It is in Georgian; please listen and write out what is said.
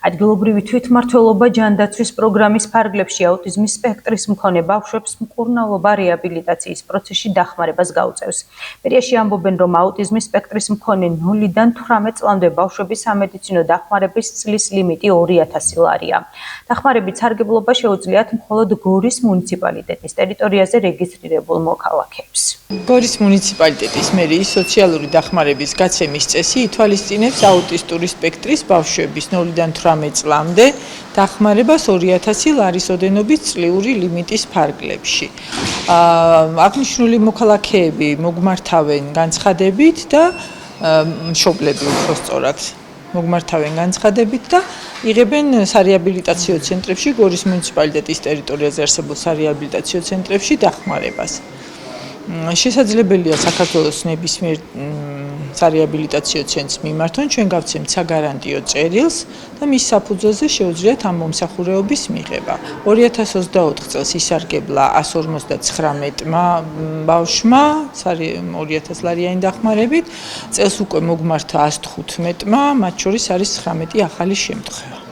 ადგილობრივი თვითმმართველობა ჯანდაცვის პროგრამის ფარგლებში აუტიზმის სპექტრის მქონე ბავშვებს მკურნალობა რეაბილიტაციის პროცესში დახმარებას გაუწევს. მერიაში ამბობენ, რომ აუტიზმის სპექტრის მქონე 0-დან 18 წლამდე ბავშვების სამედიცინო დახმარების წლის ლიმიტი 2000 ლარია. დახმარებით სარგებლობა შეუძლიათ მხოლოდ გორის მუნიციპალიტეტის ტერიტორიაზე რეგისტრირებულ მოქალაქეებს. გორის მუნიციპალიტეტის მერიის სოციალური დახმარების გაცემის წესი ითვალისწინებს აუტისტური სპექტრის ბავშვების 0-დან 18 წლამდე დახმარებას 2000 ლარის ოდენობის წლიური ლიმიტის ფარგლებში. აღნიშნული მოქალაქეები მოგმართავენ განცხადებით და მშობლები უпростоრად მოგმართავენ განცხადებით და იღებენ სარეაბილიტაციო ცენტრებში, გორის მუნიციპალიტეტის ტერიტორიაზე არსებულ სარეაბილიტაციო ცენტრებში დახმარებას. შესაძლებელია საქართველოს ნებისმიერ სარეაბილიტაციო ცენტრს მიმართონ, ჩვენ გავცემთ საგარანტიო წერილს და მის საფუძველზე შეუძლიათ ამ მომსახურეობის მიღება. 2024 წელს ისარგებლა 159-მა ბავშვმა 2000 ლარიანი დახმარებით, წელს უკვე მოგმართა 115-მა, მათ შორის არის 19 ახალი შემთხვევა.